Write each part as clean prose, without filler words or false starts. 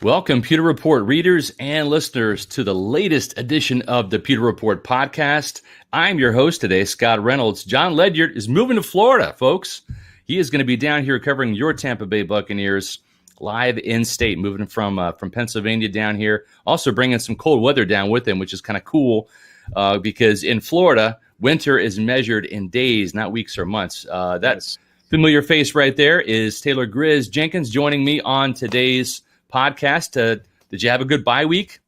Welcome, Pewter Report readers and listeners, to the latest edition of the Pewter Report podcast. I'm your host today, Scott Reynolds. John Ledyard is moving to Florida, folks. He is going to be down here covering your Tampa Bay Buccaneers live in state, moving from Pennsylvania down here. Also bringing some cold weather down with him, which is kind of cool because in Florida, winter is measured in days, not weeks or months. That's familiar face right there is Taylor Grizz Jenkins joining me on today's podcast. Did you have a good bye week?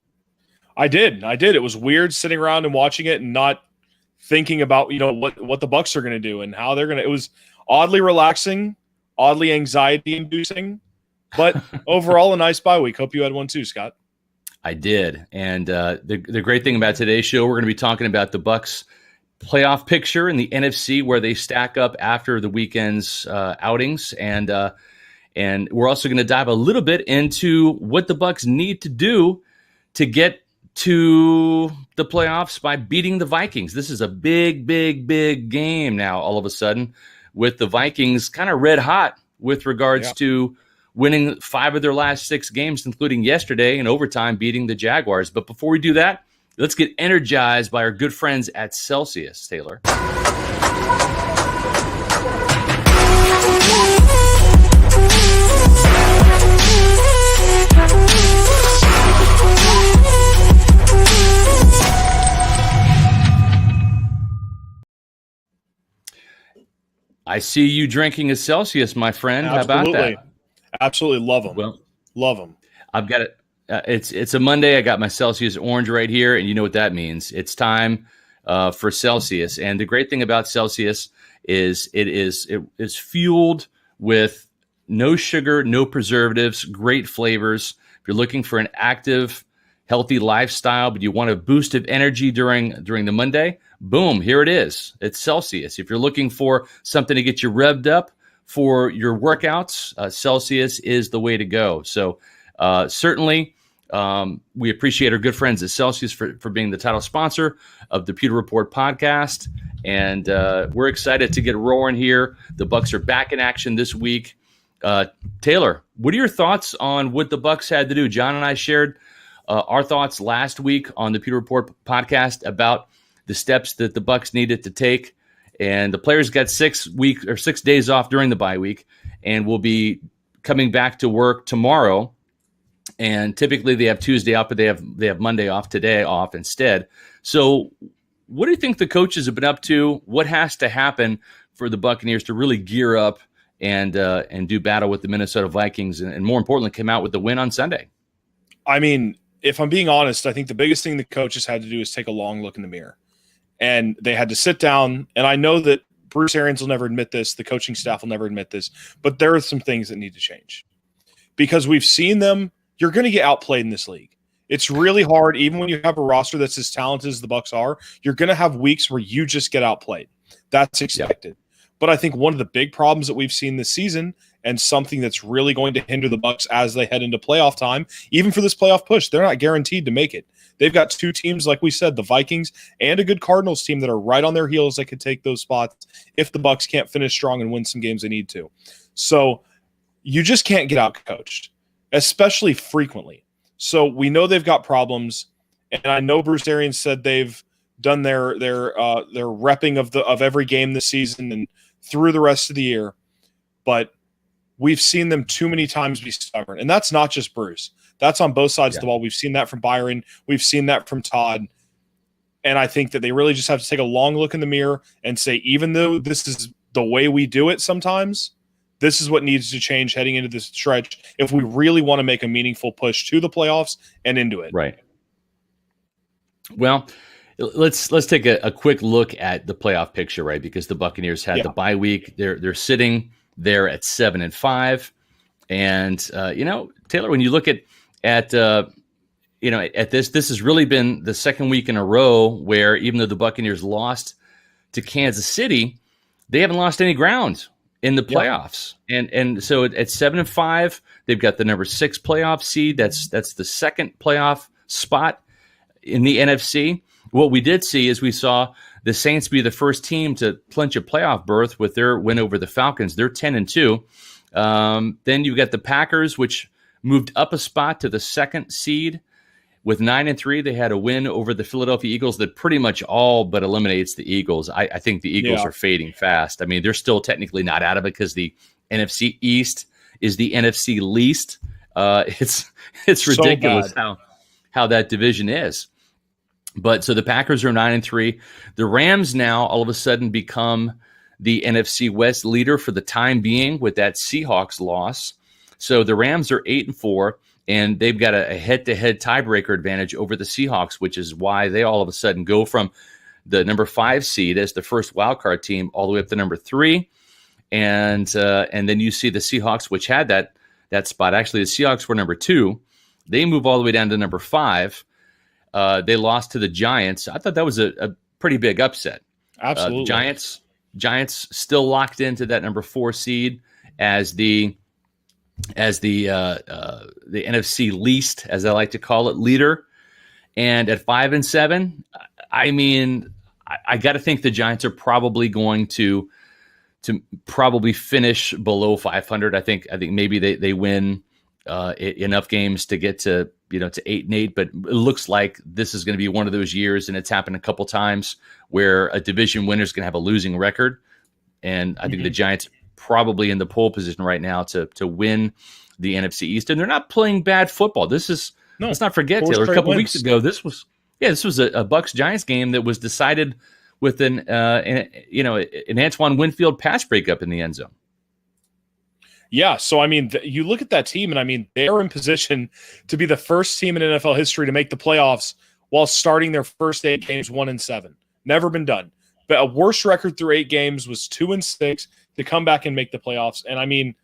I did. It was weird sitting around and watching it and not thinking about, what the Bucs are going to do and how they're going to. It was oddly relaxing, oddly anxiety inducing, but overall a nice bye week. Hope you had one too, Scott. I did. And the great thing about today's show, we're going to be talking about the Bucs playoff picture in the NFC, where they stack up after the weekend's outings, and we're also going to dive a little bit into what the Bucs need to do to get to the playoffs by beating the Vikings. This is a big, big, big game now, all of a sudden, with the Vikings kind of red hot with regards to winning 5 of their last 6 games, including yesterday in overtime, beating the Jaguars. But before we do that, let's get energized by our good friends at Celsius, Taylor. I see you drinking a Celsius, my friend. Absolutely. How about that? Absolutely love them. Well, love them. I've got it. It's a Monday. I got my Celsius orange right here, and you know what that means. It's time for Celsius. And the great thing about Celsius is it is fueled with no sugar, no preservatives, great flavors. If you're looking for an active, healthy lifestyle, but you want a boost of energy during the Monday, boom, here it is. It's Celsius. If you're looking for something to get you revved up for your workouts, Celsius is the way to go. So certainly we appreciate our good friends at Celsius for being the title sponsor of the Pewter Report podcast. And we're excited to get rolling here. The Bucs are back in action this week. Taylor, what are your thoughts on what the Bucs had to do? John and I shared our thoughts last week on the Pewter Report podcast about the steps that the Bucs needed to take, and the players got 6 days off during the bye week, and will be coming back to work tomorrow. And typically they have Tuesday off, but they have Monday off, today off instead. So, what do you think the coaches have been up to? What has to happen for the Buccaneers to really gear up and do battle with the Minnesota Vikings, and more importantly, come out with the win on Sunday? I mean, if I'm being honest, I think the biggest thing the coaches had to do is take a long look in the mirror. And they had to sit down, and I know that Bruce Arians will never admit this, the coaching staff will never admit this, but there are some things that need to change. Because we've seen them, you're going to get outplayed in this league. It's really hard, even when you have a roster that's as talented as the Bucs are, you're going to have weeks where you just get outplayed. That's expected. But I think one of the big problems that we've seen this season, and something that's really going to hinder the Bucs as they head into playoff time, even for this playoff push, they're not guaranteed to make it. They've got 2 teams, like we said, the Vikings and a good Cardinals team that are right on their heels that could take those spots if the Bucs can't finish strong and win some games they need to. So you just can't get outcoached, especially frequently. So we know they've got problems, and I know Bruce Arians said they've done their repping of every game this season and through the rest of the year, but we've seen them too many times be stubborn. And that's not just Bruce. That's on both sides of the ball. We've seen that from Byron. We've seen that from Todd. And I think that they really just have to take a long look in the mirror and say, even though this is the way we do it sometimes, this is what needs to change heading into this stretch if we really want to make a meaningful push to the playoffs and into it. Right. Well, let's take a quick look at the playoff picture, right? Because the Buccaneers had the bye week. They're sitting there at 7-5. And Taylor, when you look at this has really been the second week in a row where, even though the Buccaneers lost to Kansas City, they haven't lost any ground in the playoffs. And so at 7-5, they've got the number 6 playoff seed. That's the second playoff spot in the NFC. What we did see is we saw the Saints be the first team to clinch a playoff berth with their win over the Falcons. They're 10-2. Then you've got the Packers, which moved up a spot to the 2nd seed. With 9-3, they had a win over the Philadelphia Eagles that pretty much all but eliminates the Eagles. I think the Eagles are fading fast. I mean, they're still technically not out of it because the NFC East is the NFC least. It's ridiculous how that division is. But so the Packers are 9-3. The Rams now all of a sudden become the NFC West leader for the time being with that Seahawks loss. So the Rams are 8-4. And they've got a head-to-head tiebreaker advantage over the Seahawks, which is why they all of a sudden go from the number 5 seed as the first wildcard team all the way up to number 3. And then you see the Seahawks, which had that spot. Actually, the Seahawks were number 2. They move all the way down to number 5. They lost to the Giants. I thought that was a pretty big upset. Absolutely. Giants still locked into that number 4 seed as the NFC least, as I like to call it, leader. And at 5-7, I mean, I got to think the Giants are probably going to probably finish below 500. I think maybe they win enough games to get to 8-8. But it looks like this is going to be one of those years, and it's happened a couple times where a division winner is going to have a losing record. And I think the Giants probably in the pole position right now to win the NFC East, and they're not playing bad football. Let's not forget, Taylor, a couple weeks ago, this was a Bucs Giants game that was decided with an Antoine Winfield pass breakup in the end zone. Yeah, so I mean, you look at that team, and I mean, they're in position to be the first team in NFL history to make the playoffs while starting their first 8 games 1-7. Never been done. But a worst record through 8 games was 2-6 to come back and make the playoffs. And I mean,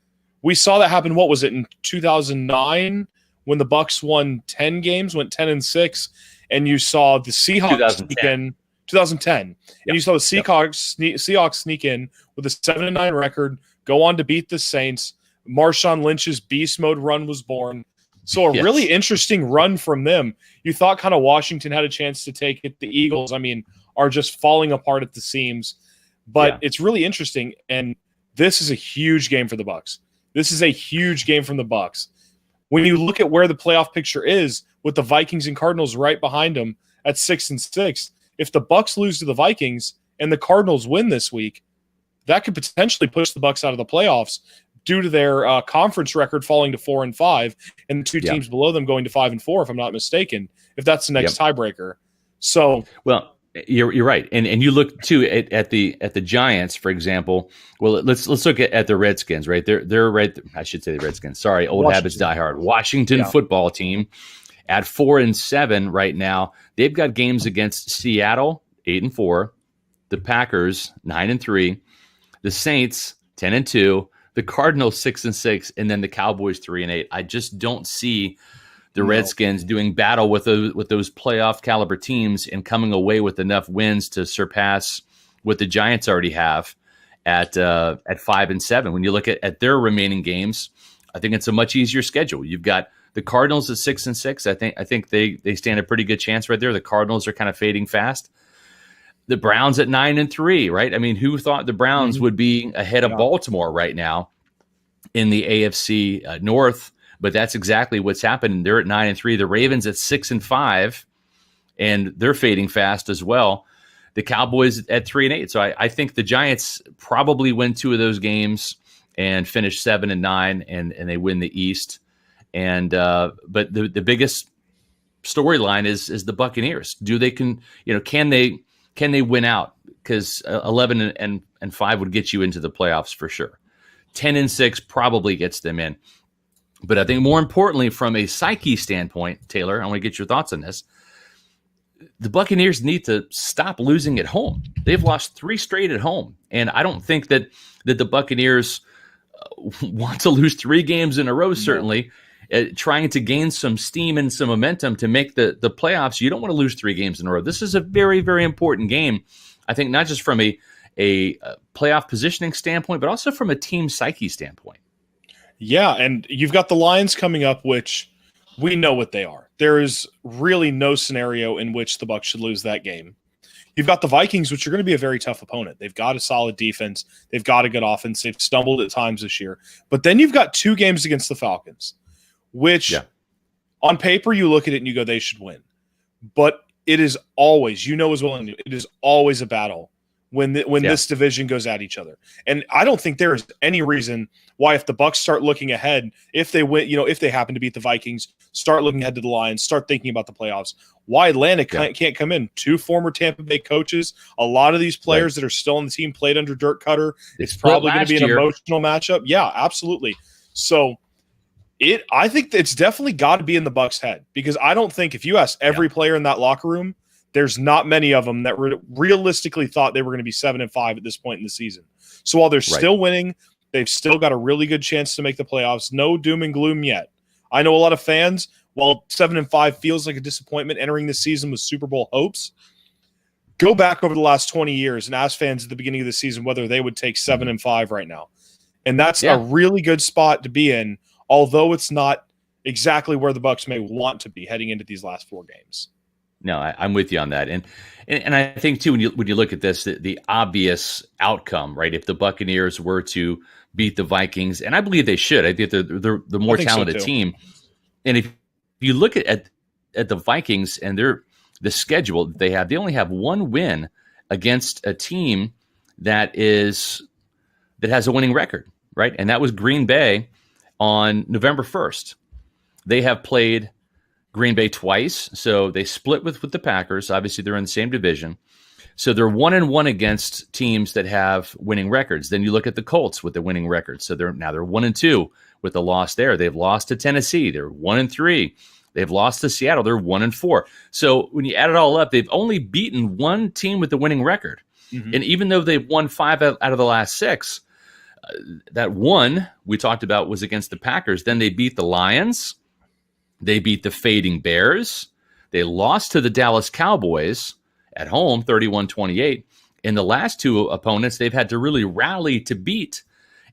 we saw that happen. What was it in 2009 when the Bucs won 10 games, went 10-6, and you saw the Seahawks sneak in 2010, and you saw the Seahawks sneak in with a 7-9 record, go on to beat the Saints. Marshawn Lynch's beast mode run was born. So a really interesting run from them. You thought kind of Washington had a chance to take it. The Eagles, I mean, are just falling apart at the seams. But it's really interesting, and this is a huge game for the Bucs. This is a huge game from the Bucs. When you look at where the playoff picture is, with the Vikings and Cardinals right behind them at 6-6, if the Bucs lose to the Vikings and the Cardinals win this week, that could potentially push the Bucs out of the playoffs due to their conference record falling to 4-5, and the 2 teams below them going to 5-4, if I'm not mistaken. If that's the next tiebreaker, so well. You're right, and you look too at the Giants, for example. Well, let's look at the Redskins, right? They're right. I should say the Redskins. Sorry, old habits die hard. Washington football team at 4-7 right now. They've got games against Seattle 8-4, the Packers 9-3, the Saints 10-2, the Cardinals 6-6, and then the Cowboys 3-8. I just don't see the Redskins doing battle with those playoff caliber teams and coming away with enough wins to surpass what the Giants already have at 5-7. When you look at their remaining games, I think it's a much easier schedule. You've got the Cardinals at 6-6. I think they stand a pretty good chance right there. The Cardinals are kind of fading fast. The Browns at 9-3, right? I mean, who thought the Browns would be ahead of Baltimore right now in the AFC North? But that's exactly what's happened. They're at 9-3. The Ravens at 6-5, and they're fading fast as well. The Cowboys at 3-8. So I think the Giants probably win 2 of those games and finish 7-9, and they win the East. And but the biggest storyline is the Buccaneers. Can they win out? Because 11-5 would get you into the playoffs for sure. 10-6 probably gets them in. But I think more importantly, from a psyche standpoint, Taylor, I want to get your thoughts on this. The Buccaneers need to stop losing at home. They've lost 3 straight at home. And I don't think that the Buccaneers want to lose 3 games in a row, certainly. Trying to gain some steam and some momentum to make the playoffs, you don't want to lose 3 games in a row. This is a very, very important game, I think, not just from a playoff positioning standpoint, but also from a team psyche standpoint. Yeah, and you've got the Lions coming up, which we know what they are. There is really no scenario in which the Bucs should lose that game. You've got the Vikings, which are going to be a very tough opponent. They've got a solid defense. They've got a good offense. They've stumbled at times this year. But then you've got 2 games against the Falcons, which on paper you look at it and you go, they should win. But it is always, as well, it is always a battle when this division goes at each other. And I don't think there is any reason why, if the Bucs start looking ahead, if they win, if they happen to beat the Vikings, start looking ahead to the Lions, start thinking about the playoffs, why Atlanta can't come in. 2 former Tampa Bay coaches. A lot of these players that are still on the team played under Dirk Cutter. It's probably going to be an emotional matchup. Yeah, absolutely. So I think it's definitely got to be in the Bucs' head, because I don't think, if you ask every player in that locker room, there's not many of them that realistically thought they were going to be 7-5 at this point in the season. So while they're still winning, they've still got a really good chance to make the playoffs. No doom and gloom yet. I know a lot of fans, while 7-5 feels like a disappointment entering the season with Super Bowl hopes, go back over the last 20 years and ask fans at the beginning of the season whether they would take 7-5 right now. And that's a really good spot to be in, although it's not exactly where the Bucs may want to be heading into these last 4 games. No, I'm with you on that, and I think too, when you look at this, the obvious outcome, right? If the Buccaneers were to beat the Vikings, and I believe they should, I think they're the more talented team. And if you look at the Vikings and the schedule that they have, they only have 1 win against a team that has a winning record, right? And that was Green Bay on November 1st. They have played Green Bay twice, so they split with the Packers. Obviously, they're in the same division. So they're 1-1 against teams that have winning records. Then you look at the Colts with the winning records. So they're 1-2 with a loss there. They've lost to Tennessee. They're 1-3. They've lost to Seattle. They're 1-4. So when you add it all up, they've only beaten 1 team with the winning record. Mm-hmm. And even though they've won 5 out of the last 6, that one we talked about was against the Packers. Then they beat the Lions. They beat the fading Bears. They lost to the Dallas Cowboys at home, 31-28. In the last 2 opponents, they've had to really rally to beat.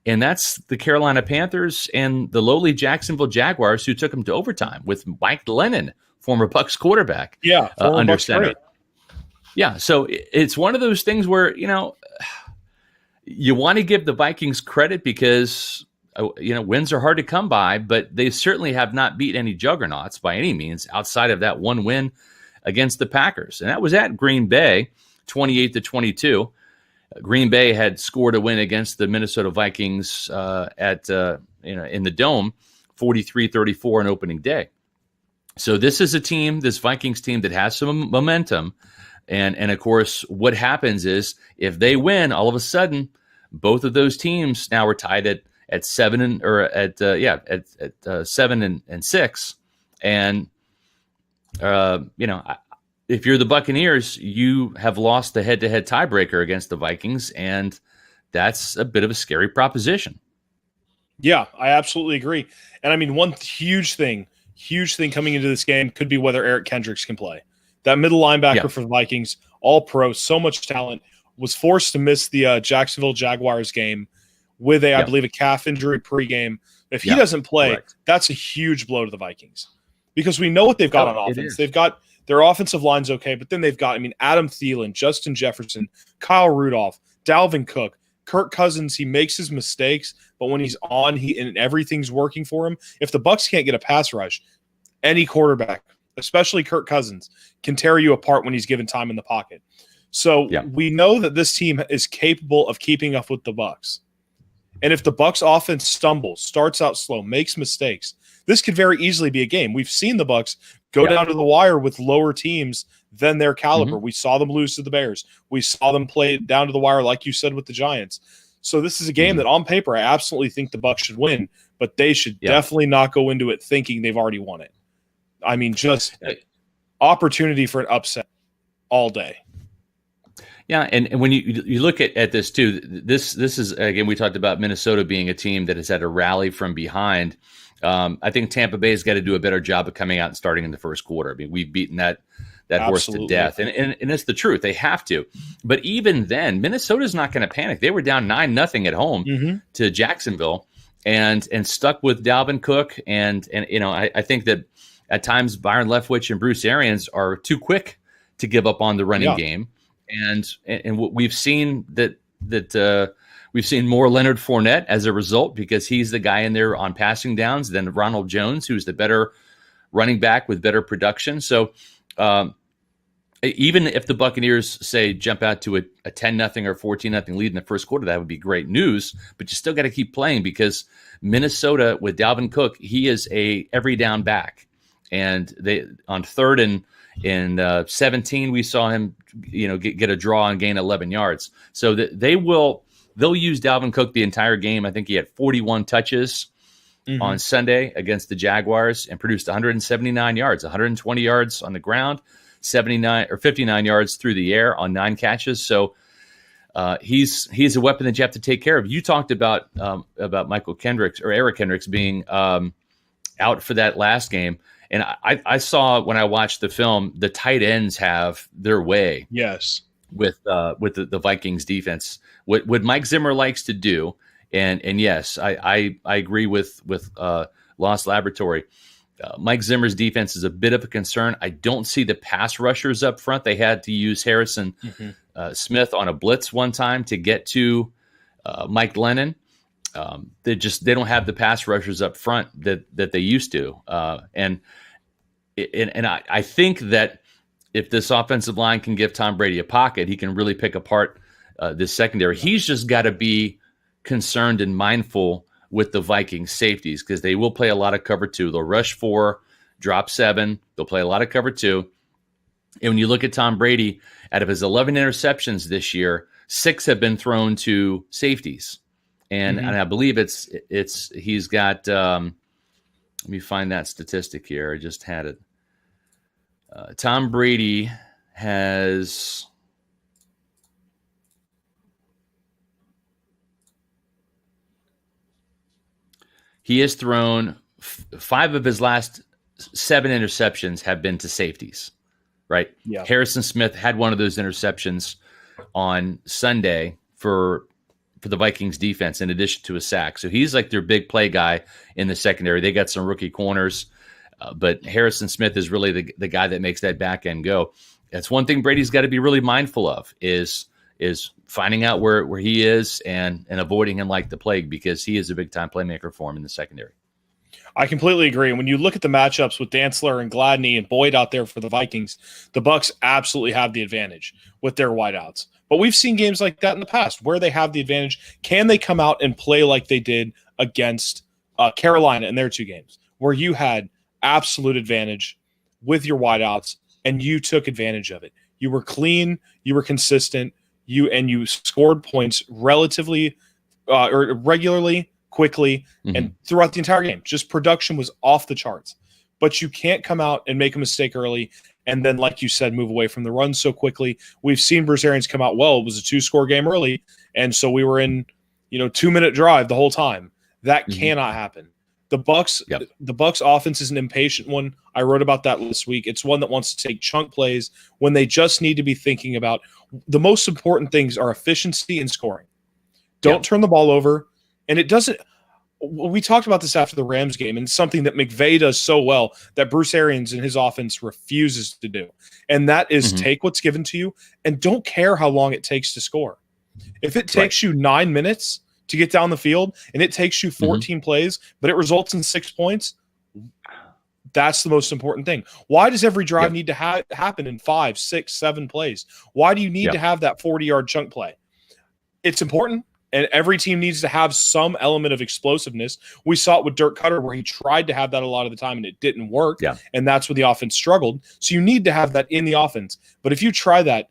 And that's the Carolina Panthers and the lowly Jacksonville Jaguars, who took them to overtime with Mike Lennon, former Bucs quarterback, under center. Yeah, so it's one of those things where, you want to give the Vikings credit because wins are hard to come by, but they certainly have not beat any juggernauts by any means outside of that 1 win against the Packers. And that was at Green Bay, 28-22. Green Bay had scored a win against the Minnesota Vikings in the Dome, 43-34 on opening day. So this is this Vikings team that has some momentum. And of course, what happens is if they win, all of a sudden, both of those teams now are tied at 7 and 6, and if you're the Buccaneers, you have lost the head-to-head tiebreaker against the Vikings, and that's a bit of a scary proposition. Yeah, I absolutely agree. And I mean, one huge thing coming into this game could be whether Eric Kendricks can play. That middle linebacker for the Vikings, all pro, so much talent, was forced to miss the Jacksonville Jaguars game with I believe, a calf injury pregame. If he doesn't play, that's a huge blow to the Vikings, because we know what they've got on offense. They've got their offensive line's okay, but then they've got, Adam Thielen, Justin Jefferson, Kyle Rudolph, Dalvin Cook, Kirk Cousins. He makes his mistakes, but when he's on, and everything's working for him. If the Bucs can't get a pass rush, any quarterback, especially Kirk Cousins, can tear you apart when he's given time in the pocket. So we know that this team is capable of keeping up with the Bucs. And if the Bucs offense stumbles, starts out slow, makes mistakes, this could very easily be a game. We've seen the Bucs go down to the wire with lower teams than their caliber. Mm-hmm. We saw them lose to the Bears. We saw them play down to the wire, like you said, with the Giants. So this is a game that on paper I absolutely think the Bucs should win, but they should definitely not go into it thinking they've already won it. Just opportunity for an upset all day. Yeah, and when you look at this too, this is, again, we talked about Minnesota being a team that has had to rally from behind. I think Tampa Bay has got to do a better job of coming out and starting in the first quarter. We've beaten that horse to death, and it's the truth. They have to. But even then, Minnesota's not going to panic. They were down 9-0 at home to Jacksonville, and stuck with Dalvin Cook, and I think that at times Byron Leftwich and Bruce Arians are too quick to give up on the running game. And we've seen that We've seen more Leonard Fournette as a result because he's the guy in there on passing downs than Ronald Jones, who's the better running back with better production. So even if the Buccaneers, say, jump out to a 10-0 or 14-0 lead in the first quarter, that would be great news. But you still got to keep playing because Minnesota, with Dalvin Cook, he is a every down back. And they on 3rd and 17, we saw him get a draw and gain 11 yards. So they'll use Dalvin Cook the entire game. I think he had 41 touches on Sunday against the Jaguars and produced 179 yards, 120 yards on the ground, 59 yards through the air on 9 catches. So he's a weapon that you have to take care of. You talked about Michael Kendricks or Eric Kendricks being out for that last game. And I saw when I watched the film, the tight ends have their way. Yes. With the Vikings defense, what Mike Zimmer likes to do, and yes, I agree with Lost Laboratory. Mike Zimmer's defense is a bit of a concern. I don't see the pass rushers up front. They had to use Harrison Smith on a blitz one time to get to Mike Lennon. They don't have the pass rushers up front that they used to, and I think that if this offensive line can give Tom Brady a pocket, he can really pick apart this secondary. He's just got to be concerned and mindful with the Vikings safeties because they will play a lot of cover 2. They'll rush 4, drop 7. They'll play a lot of cover 2. And when you look at Tom Brady, out of his 11 interceptions this year, 6 have been thrown to safeties. And I believe he's got, let me find that statistic here. I just had it. Tom Brady has thrown 5 of his last 7 interceptions have been to safeties, right? Yeah. Harrison Smith had one of those interceptions on Sunday for the Vikings defense in addition to a sack. So he's like their big play guy in the secondary. They got some rookie corners. But Harrison Smith is really the guy that makes that back end go. That's one thing Brady's got to be really mindful of is finding out where he is and avoiding him like the plague because he is a big-time playmaker for him in the secondary. I completely agree. And when you look at the matchups with Dantzler and Gladney and Boyd out there for the Vikings, the Bucs absolutely have the advantage with their wideouts. But we've seen games like that in the past where they have the advantage. Can they come out and play like they did against Carolina in their 2 games where you had absolute advantage with your wideouts and you took advantage of it? You were clean, you were consistent, you scored points relatively or regularly, quickly, and throughout the entire game. Just production was off the charts. But you can't come out and make a mistake early and then, like you said, move away from the run so quickly. We've seen Bruce Arians come out, well, it was a 2-score game early, and so we were in 2-minute drive the whole time. That cannot happen. The Bucs offense is an impatient one. I wrote about that last week. It's one that wants to take chunk plays when they just need to be thinking about the most important things are efficiency and scoring. Don't turn the ball over. And it doesn't – we talked about this after the Rams game, and it's something that McVay does so well that Bruce Arians and his offense refuses to do. And that is take what's given to you and don't care how long it takes to score. If it takes you 9 minutes – to get down the field and it takes you 14 plays, but it results in 6 points, that's the most important thing. Why does every drive need to happen in 5, 6, 7 plays? Why do you need to have that 40-yard chunk play? It's important, and every team needs to have some element of explosiveness. We saw it with Dirk Cutter where he tried to have that a lot of the time and it didn't work, and that's where the offense struggled. So you need to have that in the offense. But if you try that,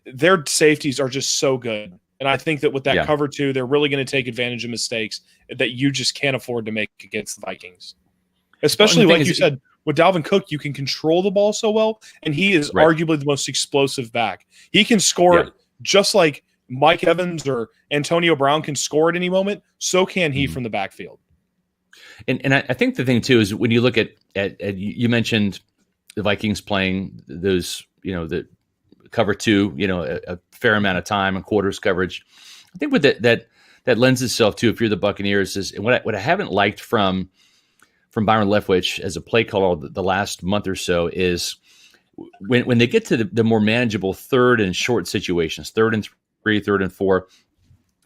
their safeties are just so good. And I think that with that cover 2, they're really going to take advantage of mistakes that you just can't afford to make against the Vikings. Especially, like you said, with Dalvin Cook, you can control the ball so well, and he is arguably the most explosive back. He can score just like Mike Evans or Antonio Brown can score at any moment, so can he from the backfield. And I think the thing, too, is when you look at you mentioned the Vikings playing those, the cover 2, a fair amount of time and quarters coverage. I think with that lends itself to, if you're the Buccaneers, is what I haven't liked from Byron Leftwich as a play caller the last month or so is when they get to the more manageable 3rd and short situations, 3rd and 3, 3rd and 4,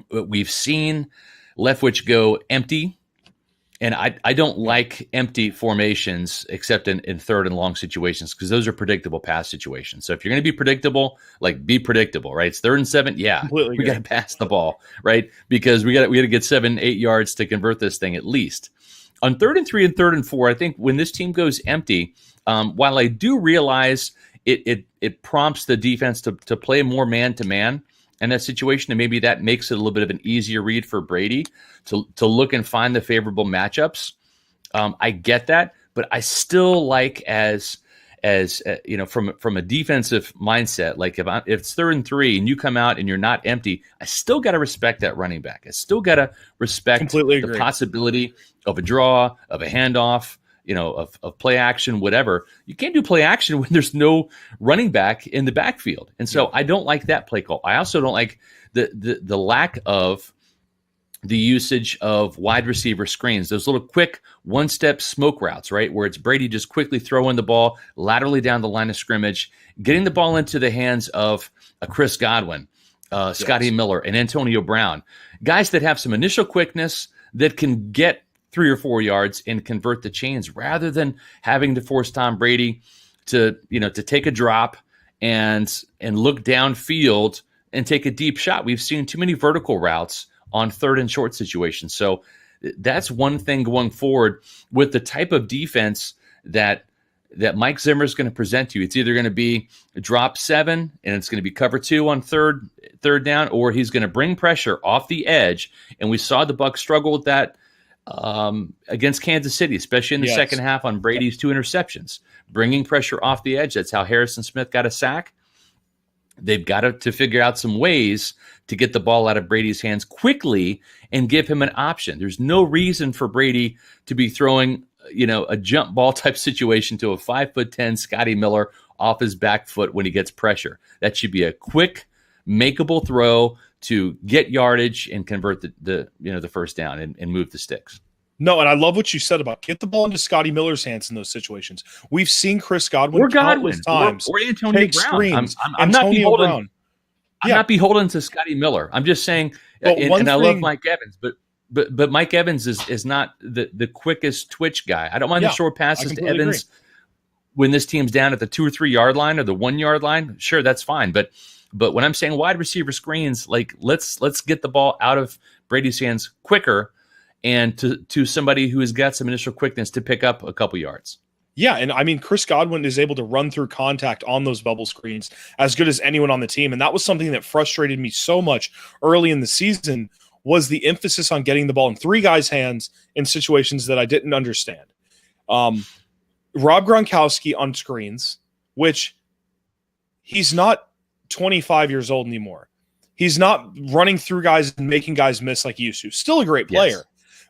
We've seen Leftwich go empty, and I don't like empty formations except in third and long situations, because those are predictable pass situations. So if you're going to be predictable, like, be predictable, right? It's 3rd and 7. Yeah, Completely we got to pass the ball, right? Because we got to get 7-8 yards to convert this thing at least. On 3rd and 3 and 3rd and 4, I think when this team goes empty, while I do realize it prompts the defense to play more man to man in that situation, and maybe that makes it a little bit of an easier read for Brady to look and find the favorable matchups. I get that, but I still like as from a defensive mindset, like if it's 3rd and 3 and you come out and you're not empty, I still got to respect that running back. I still got to respect the possibility of a draw, of a handoff, of play action, whatever. You can't do play action when there's no running back in the backfield. And so I don't like that play call. I also don't like the lack of the usage of wide receiver screens, those little quick one-step smoke routes, right, where it's Brady just quickly throwing the ball laterally down the line of scrimmage, getting the ball into the hands of a Chris Godwin, Scotty Miller, and Antonio Brown, guys that have some initial quickness that can get 3 or 4 yards and convert the chains, rather than having to force Tom Brady to take a drop and look downfield and take a deep shot. We've seen too many vertical routes on 3rd and short situations. So that's one thing going forward with the type of defense that Mike Zimmer is going to present to you. It's either going to be drop 7 and it's going to be cover 2 on third down, or he's going to bring pressure off the edge. And we saw the Bucs struggle with that against Kansas City, especially in the second half on Brady's 2 interceptions, bringing pressure off the edge. That's how Harrison Smith got a sack. They've got to figure out some ways to get the ball out of Brady's hands quickly and give him an option. There's no reason for Brady to be throwing, a jump ball type situation to a 5'10" Scotty Miller off his back foot when he gets pressure. That should be a quick, makeable throw to get yardage and convert the first down and move the sticks. No, and I love what you said about get the ball into Scotty Miller's hands in those situations. We've seen Chris Godwin countless times or Antonio take Brown. screens. I'm not beholden. I'm not beholden to Scotty Miller. I'm just saying, and I love Mike Evans, but Mike Evans is not the quickest twitch guy. I don't mind the short passes to Evans when this team's down at the 2 or 3 yard line or the 1 yard line. Sure, that's fine. But when I'm saying wide receiver screens, like let's get the ball out of Brady's hands quicker, and to somebody who has got some initial quickness to pick up a couple yards. Yeah, and I mean, Chris Godwin is able to run through contact on those bubble screens as good as anyone on the team, and that was something that frustrated me so much early in the season, was the emphasis on getting the ball in 3 guys' hands in situations that I didn't understand. Rob Gronkowski on screens, which he's not 25 years old anymore. He's not running through guys and making guys miss like he used to. Still a great player. Yes.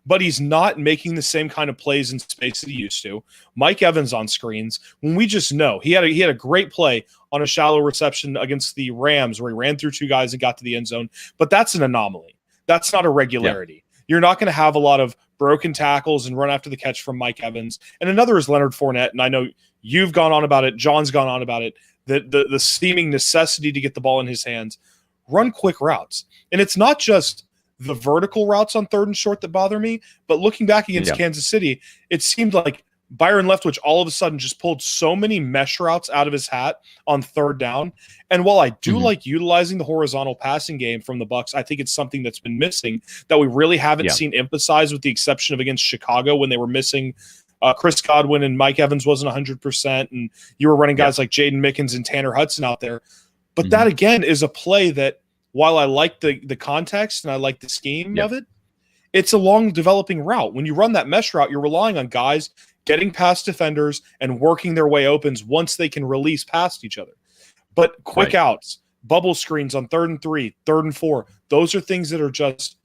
But he's not making the same kind of plays in space that he used to. Mike Evans on screens, when we just know he had a great play on a shallow reception against the Rams where he ran through 2 guys and got to the end zone. But that's an anomaly. That's not a regularity. Yeah. You're not going to have a lot of broken tackles and run after the catch from Mike Evans. And another is Leonard Fournette. And I know you've gone on about it. John's gone on about it. The seeming necessity to get the ball in his hands. Run quick routes. And it's not just the vertical routes on 3rd and short that bother me, but looking back against Kansas City, it seemed like Byron Leftwich all of a sudden just pulled so many mesh routes out of his hat on 3rd down. And while I do like utilizing the horizontal passing game from the Bucs, I think it's something that's been missing that we really haven't seen emphasized, with the exception of against Chicago when they were missing Chris Godwin and Mike Evans wasn't 100%, and you were running guys like Jaden Mickens and Tanner Hudson out there. But that, again, is a play that, while I like the context and I like the scheme of it, it's a long developing route. When you run that mesh route, you're relying on guys getting past defenders and working their way opens once they can release past each other. But quick outs, bubble screens on 3rd and 3, 3rd and 4, those are things that are just,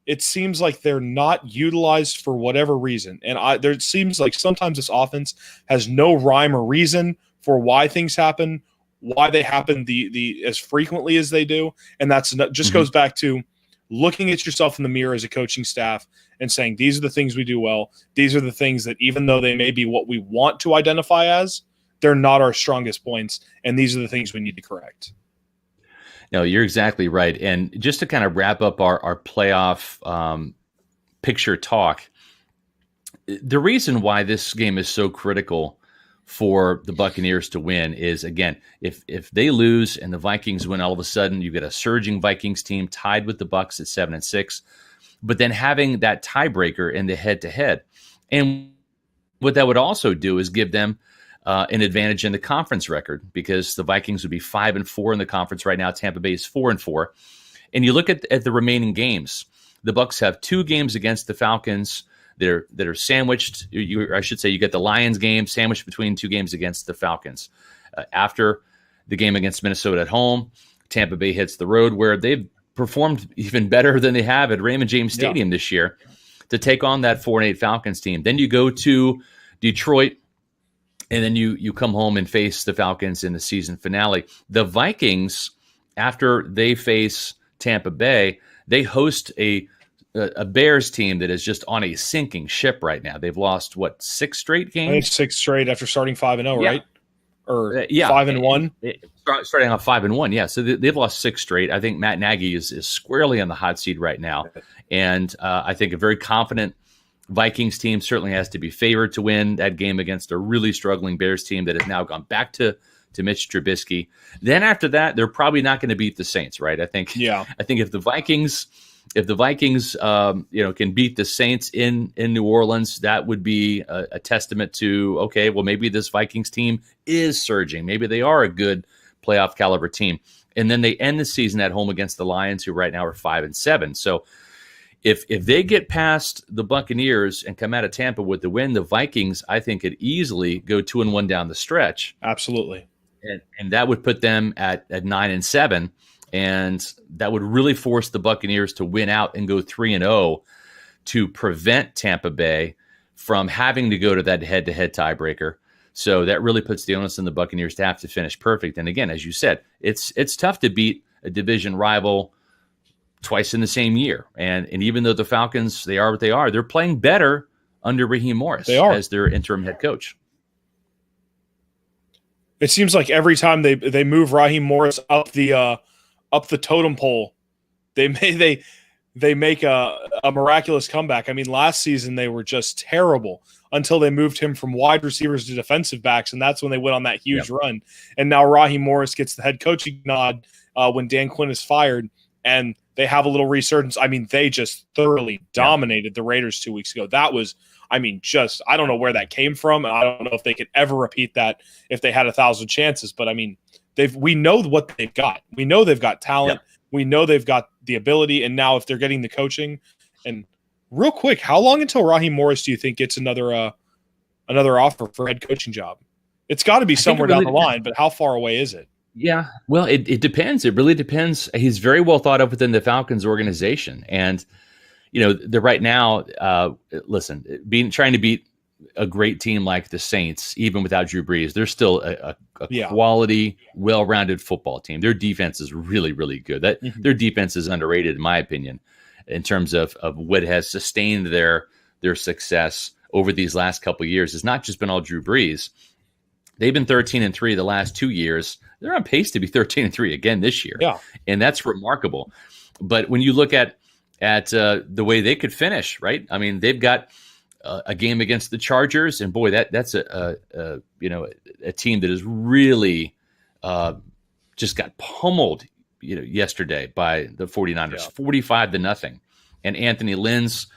it seems like they're not utilized for whatever reason. And it seems like sometimes this offense has no rhyme or reason for why things happen, why they happen the as frequently as they do. And that's just goes back to looking at yourself in the mirror as a coaching staff and saying, these are the things we do well. These are the things that, even though they may be what we want to identify as, they're not our strongest points. And these are the things we need to correct. No, you're exactly right. And just to kind of wrap up our playoff picture talk, the reason why this game is so critical for the Buccaneers to win is, again, if they lose and the Vikings win, all of a sudden you get a surging Vikings team tied with the Bucs at 7-6, but then having that tiebreaker in the head-to-head. And what that would also do is give them an advantage in the conference record, because the Vikings would be 5-4 in the conference right now. Tampa Bay is 4-4. And you look at the remaining games. The Bucs have 2 games against the Falcons that are sandwiched. I should say you get the Lions game sandwiched between 2 games against the Falcons. After the game against Minnesota at home, Tampa Bay hits the road, where they've performed even better than they have at Raymond James Stadium this year to take on that 4-8 Falcons team. Then you go to Detroit, and then you come home and face the Falcons in the season finale. The Vikings, after they face Tampa Bay, they host a Bears team that is just on a sinking ship right now. They've lost, 6 straight games? I think 6 straight after starting 5-0, right? Or 5-1? Starting off 5-1, yeah. So they've lost 6 straight. I think Matt Nagy is squarely on the hot seat right now. And I think a very confident Vikings team certainly has to be favored to win that game against a really struggling Bears team that has now gone back to Mitch Trubisky. Then after that, they're probably not going to beat the Saints, right? I think if the Vikings can beat the Saints in New Orleans, that would be a testament to, okay, well, maybe this Vikings team is surging. Maybe they are a good playoff caliber team. And then they end the season at home against the Lions, who right now are 5-7. So if they get past the Buccaneers and come out of Tampa with the win, the Vikings, I think, could easily go 2-1 down the stretch. Absolutely. And that would put them at 9-7. And that would really force the Buccaneers to win out and go 3-0 to prevent Tampa Bay from having to go to that head-to-head tiebreaker. So that really puts the onus on the Buccaneers to have to finish perfect. And again, as you said, it's tough to beat a division rival twice in the same year. And even though the Falcons, they are what they are, they're playing better under Raheem Morris as their interim head coach. It seems like every time they move Raheem Morris up the totem pole, they make a miraculous comeback. I mean, last season they were just terrible until they moved him from wide receivers to defensive backs, and that's when they went on that huge run. And now Raheem Morris gets the head coaching nod when Dan Quinn is fired, and they have a little resurgence. I mean, they just thoroughly dominated the Raiders 2 weeks ago. That was, I don't know where that came from. I don't know if they could ever repeat that if they had 1,000 chances. But I mean, we know what they've got. We know they've got talent. Yeah. We know they've got the ability. And now if they're getting the coaching, and real quick, how long until Raheem Morris do you think gets another offer for head coaching job? It's got to be somewhere down the line, but how far away is it? Yeah, well, it depends. It really depends. He's very well thought of within the Falcons organization. And, they're right now, trying to beat a great team like the Saints, even without Drew Brees, they're still a quality, well-rounded football team. Their defense is really, really good. Their defense is underrated, in my opinion, in terms of what has sustained their success over these last couple of years. It's not just been all Drew Brees. They've been 13-3 the last 2 years. They're on pace to be 13-3 again this year. Yeah. And that's remarkable. But when you look at the way they could finish, right? I mean, they've got a game against the Chargers, and boy, that's a team that is really just got pummeled, yesterday by the 49ers, 45-0. And Anthony Lynn's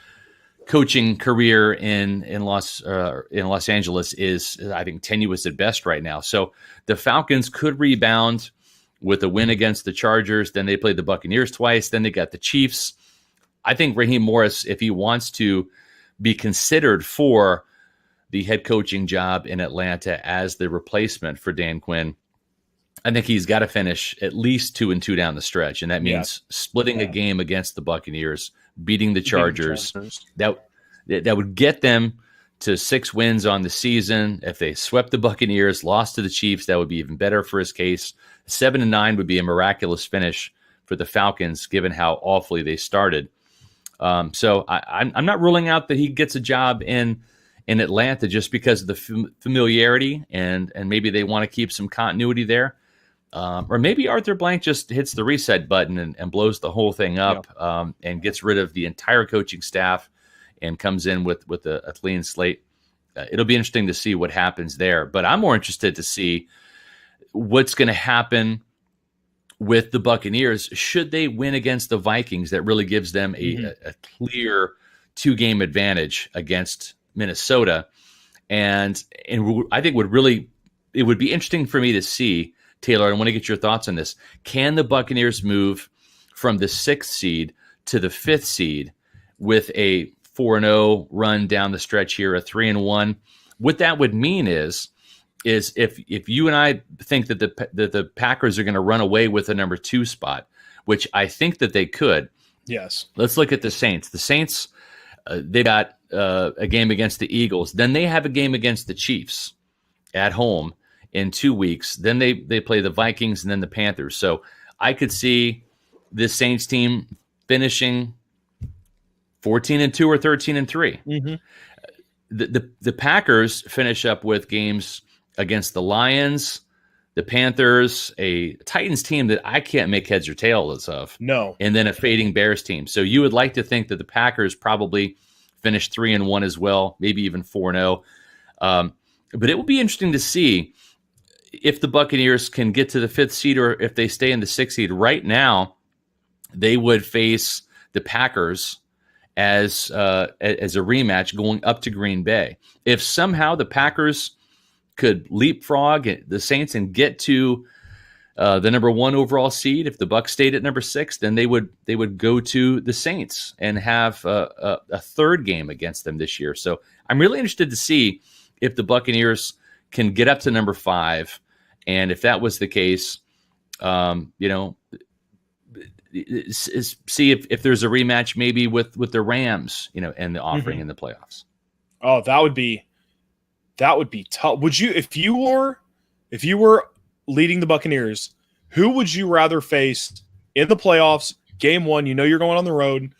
coaching career in Los Angeles is, I think, tenuous at best right now. So the Falcons could rebound with a win against the Chargers. Then they played the Buccaneers twice. Then they got the Chiefs. I think Raheem Morris, if he wants to be considered for the head coaching job in Atlanta as the replacement for Dan Quinn, I think he's got to finish at least 2-2 down the stretch. And that means splitting a game against the Buccaneers, beating the Chargers. That would get them to 6 wins on the season. If they swept the Buccaneers, lost to the Chiefs, that would be even better for his case. 7-9 would be a miraculous finish for the Falcons, given how awfully they started. So I'm not ruling out that he gets a job in Atlanta just because of the familiarity and maybe they want to keep some continuity there. Or maybe Arthur Blank just hits the reset button and blows the whole thing up, and gets rid of the entire coaching staff and comes in with a clean slate. It'll be interesting to see what happens there. But I'm more interested to see what's going to happen with the Buccaneers should they win against the Vikings. That really gives them a clear 2-game advantage against Minnesota. And I think it would be interesting for me to see, Taylor, I want to get your thoughts on this. Can the Buccaneers move from the 6th seed to the 5th seed with a 4-0 run down the stretch here, a 3-1? What that would mean is if you and I think that the Packers are going to run away with the number 2 spot, which I think that they could. Yes. Let's look at the Saints. The Saints, they got a game against the Eagles. Then they have a game against the Chiefs at home in 2 weeks. Then they play the Vikings and then the Panthers. So I could see this Saints team finishing 14-2 or 13-3. The Packers finish up with games against the Lions, the Panthers, a Titans team that I can't make heads or tails of. No. And then a fading Bears team. So you would like to think that the Packers probably finish 3-1 as well, maybe even 4-0. But it will be interesting to see if the Buccaneers can get to the 5th seed or if they stay in the 6th seed. Right now, they would face the Packers as a rematch going up to Green Bay. If somehow the Packers could leapfrog the Saints and get to the number 1 overall seed, if the Bucs stayed at number 6, then they would go to the Saints and have a 3rd game against them this year. So I'm really interested to see if the Buccaneers can get up to number 5, and if that was the case, see if there's a rematch maybe with the Rams, and the offering in the playoffs. Oh, that would be tough. Would you, if you were leading the Buccaneers, who would you rather face in the playoffs? Game 1, you're going on the road.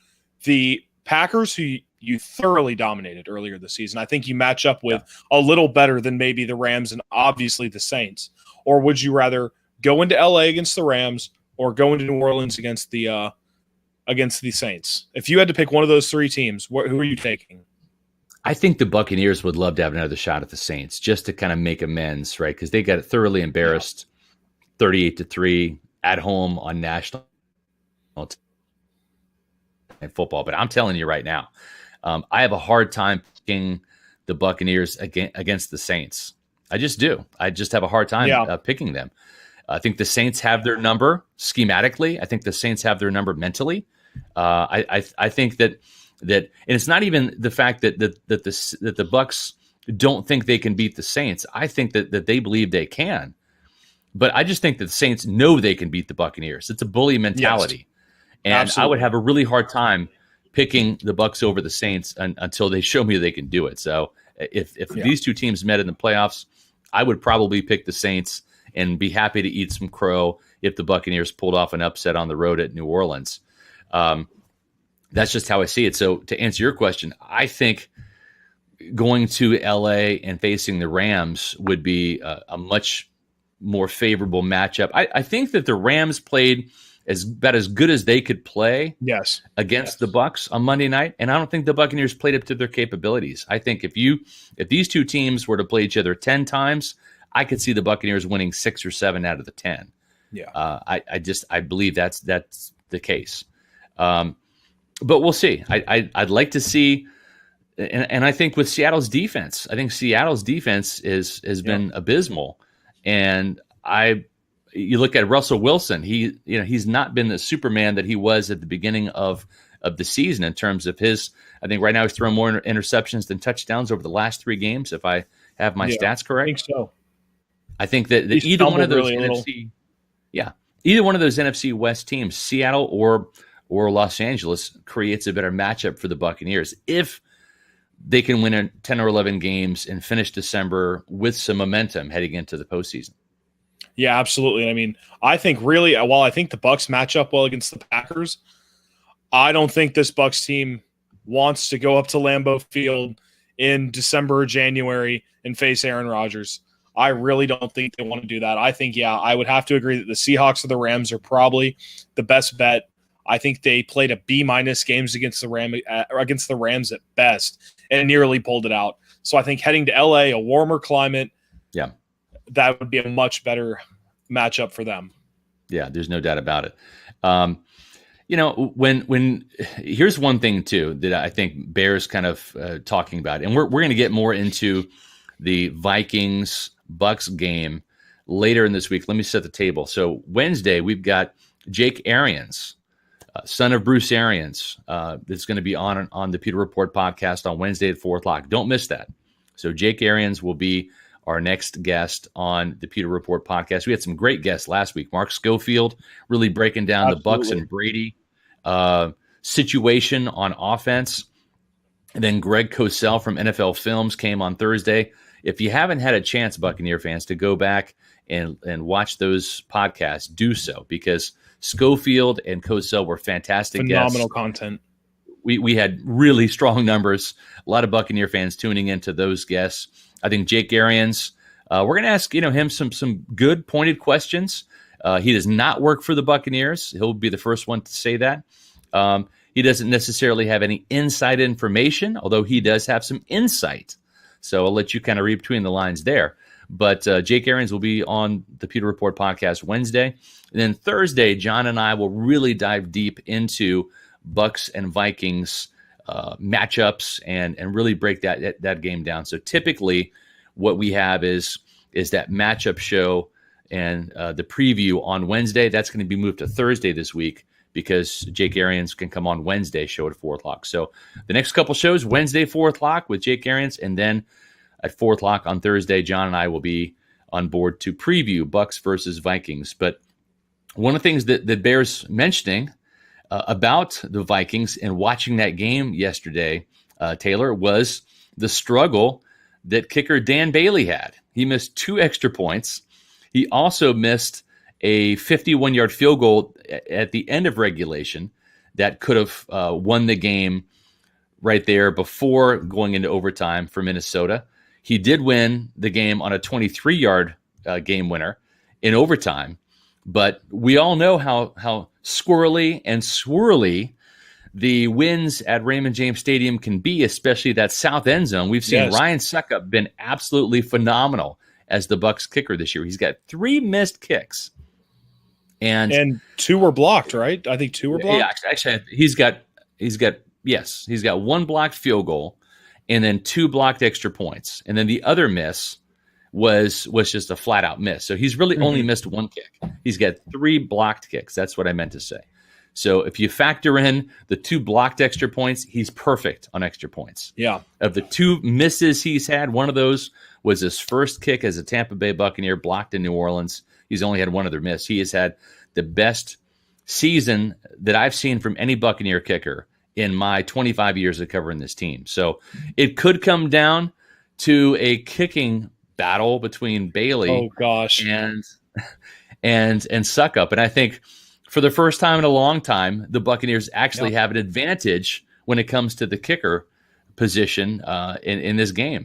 The Packers, who you thoroughly dominated earlier this season. I think you match up with a little better than maybe the Rams and obviously the Saints. Or would you rather go into LA against the Rams or go into New Orleans against the Saints? If you had to pick one of those 3 teams, who are you taking? I think the Buccaneers would love to have another shot at the Saints just to kind of make amends, right? Because they got thoroughly embarrassed 38-3 at home on national football. But I'm telling you right now, I have a hard time picking the Buccaneers against the Saints. I just do. I just have a hard time picking them. I think the Saints have their number schematically. I think the Saints have their number mentally. I think that, and it's not even the fact that the Bucs don't think they can beat the Saints. I think that they believe they can, but I just think that the Saints know they can beat the Buccaneers. It's a bully mentality, and absolutely. I would have a really hard time picking the Bucs over the Saints until they show me they can do it. So if these two teams met in the playoffs, I would probably pick the Saints and be happy to eat some crow if the Buccaneers pulled off an upset on the road at New Orleans. That's just how I see it. So to answer your question, I think going to LA and facing the Rams would be a much more favorable matchup. I think that the Rams played about as good as they could play against the Bucs on Monday night, and I don't think the Buccaneers played up to their capabilities. I think if these two teams were to play each other 10 times, I could see the Buccaneers winning 6 or 7 out of the 10. I believe that's the case. But we'll see. I'd like to see, and I think with Seattle's defense, has been abysmal, and you look at Russell Wilson. He's not been the Superman that he was at the beginning of the season in terms of his. I think right now he's thrown more interceptions than touchdowns over the last 3 games, if I have my stats correct. I think so. I think that either one of those NFC West teams, Seattle or Los Angeles, creates a better matchup for the Buccaneers if they can win 10 or 11 games and finish December with some momentum heading into the postseason. Yeah, absolutely. I mean, I think really, while I think the Bucs match up well against the Packers, I don't think this Bucs team wants to go up to Lambeau Field in December or January and face Aaron Rodgers. I really don't think they want to do that. I think, I would have to agree that the Seahawks or the Rams are probably the best bet. I think they played a B- games against the Rams at best and nearly pulled it out. So I think heading to LA, a warmer climate, that would be a much better matchup for them. Yeah, there's no doubt about it. When here's one thing too that I think bears kind of talking about, and we're going to get more into the Vikings Bucs game later in this week. Let me set the table. So Wednesday we've got Jake Arians, son of Bruce Arians, that's going to be on the Pewter Report podcast on Wednesday at 4:00. Don't miss that. So Jake Arians will be our next guest on the Pewter Report podcast. We had some great guests last week. Mark Schofield really breaking down the Bucs and Brady situation on offense. And then Greg Cosell from NFL Films came on Thursday. If you haven't had a chance, Buccaneer fans, to go back and watch those podcasts, do so, because Schofield and Cosell were fantastic guests. Phenomenal content. We had really strong numbers. A lot of Buccaneer fans tuning into those guests. I think Jake Arians, we're going to ask him some good pointed questions. He does not work for the Buccaneers. He'll be the first one to say that. He doesn't necessarily have any inside information, although he does have some insight. So I'll let you kind of read between the lines there. But Jake Arians will be on the Pewter Report podcast Wednesday. And then Thursday, John and I will really dive deep into Bucs and Vikings matchups and really break that game down. So typically what we have is that matchup show and the preview on Wednesday. That's going to be moved to Thursday this week because Jake Arians can come on Wednesday show at 4:00. So the next couple shows, Wednesday 4:00 with Jake Arians, and then at 4:00 on Thursday, John and I will be on board to preview Bucs versus Vikings. But one of the things that bears mentioning about the Vikings and watching that game yesterday, Taylor, was the struggle that kicker Dan Bailey had. He missed 2 extra points. He also missed a 51-yard field goal at the end of regulation that could have won the game right there before going into overtime for Minnesota. He did win the game on a 23-yard game winner in overtime. But we all know how squirrely and swirly the wins at Raymond James Stadium can be, especially that south end zone. We've seen Ryan Succop been absolutely phenomenal as the Bucs kicker this year. He's got 3 missed kicks. And 2 were blocked, right? I think 2 were blocked. Yeah, actually, he's got 1 blocked field goal and then 2 blocked extra points. And then the other miss was just a flat out miss. So he's really only missed 1 kick. He's got 3 blocked kicks. That's what I meant to say. So if you factor in the 2 blocked extra points, he's perfect on extra points. Yeah. Of the 2 misses he's had, one of those was his first kick as a Tampa Bay Buccaneer blocked in New Orleans. He's only had 1 other miss. He has had the best season that I've seen from any Buccaneer kicker in my 25 years of covering this team. So it could come down to a kicking battle between Bailey and Succop. And I think for the first time in a long time, the Buccaneers actually have an advantage when it comes to the kicker position in this game.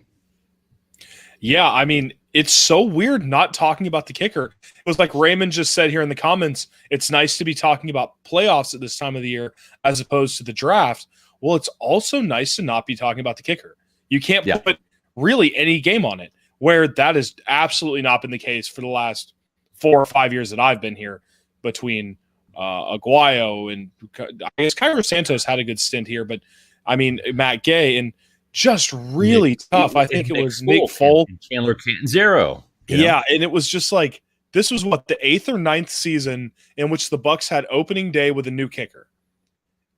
Yeah, I mean, it's so weird not talking about the kicker. It was like Raymond just said here in the comments, it's nice to be talking about playoffs at this time of the year as opposed to the draft. Well, it's also nice to not be talking about the kicker. You can't put really any game on it, where that has absolutely not been the case for the last 4 or 5 years that I've been here between Aguayo and I guess Cairo Santos had a good stint here, but I mean, Matt Gay and just really tough. I think it was Nick Folk and Chandler Catanzaro. Yeah, and it was just like this was what the 8th or 9th season in which the Bucs had opening day with a new kicker.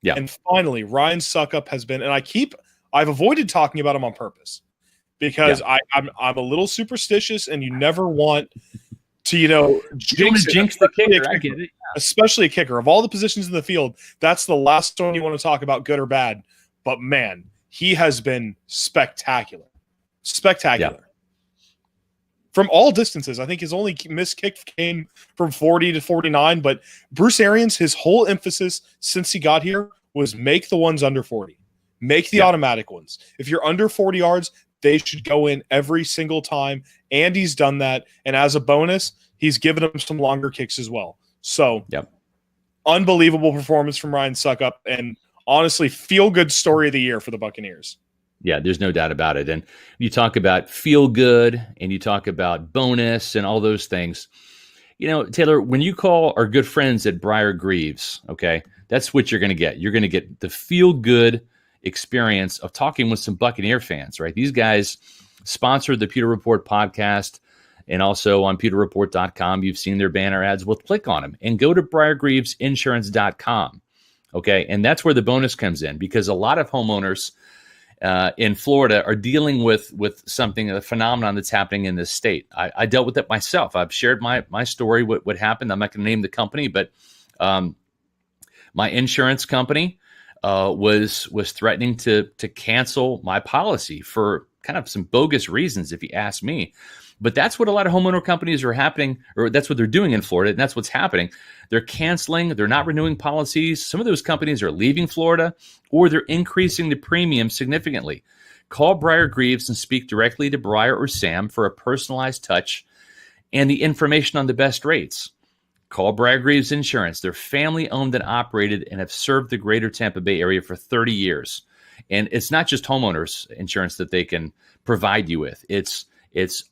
Yeah, and finally Ryan Succop has been, and I've avoided talking about him on purpose because I'm a little superstitious, and you never want to jinx the kicker. I get it. Especially a kicker. Of all the positions in the field, that's the last one you want to talk about, good or bad. But man, he has been spectacular. Spectacular. From all distances. I think his only missed kick came from 40 to 49. But Bruce Arians, his whole emphasis since he got here was make the ones under 40. Make the automatic ones. If you're under 40 yards, they should go in every single time. And he's done that. And as a bonus, he's given them some longer kicks as well. So yep. Unbelievable performance from Ryan Suckup, and honestly, feel-good story of the year for the Buccaneers. Yeah, there's no doubt about it. And you talk about feel good and you talk about bonus and all those things. Taylor, when you call our good friends at Brier Greaves, okay, that's what you're going to get. You're going to get the feel good experience of talking with some Buccaneer fans, right? These guys sponsored the Pewter Report podcast, and also on pewterreport.com, you've seen their banner ads. Well, click on them and go to briergreavesinsurance.com. Okay. And that's where the bonus comes in, because a lot of homeowners in Florida are dealing with something, a phenomenon that's happening in this state. I dealt with it myself. I've shared my story, what happened. I'm not going to name the company, but my insurance company was threatening to cancel my policy for kind of some bogus reasons, if you ask me. But that's what a lot of homeowner companies are happening, or that's what they're doing in Florida, and that's what's happening. They're canceling, they're not renewing policies. Some of those companies are leaving Florida, or they're increasing the premium significantly. Call Brier Greaves and speak directly to Brier or Sam for a personalized touch and the information on the best rates. Call Brier Greaves Insurance. They're family-owned and operated and have served the greater Tampa Bay area for 30 years. And it's not just homeowners insurance that they can provide you with. It's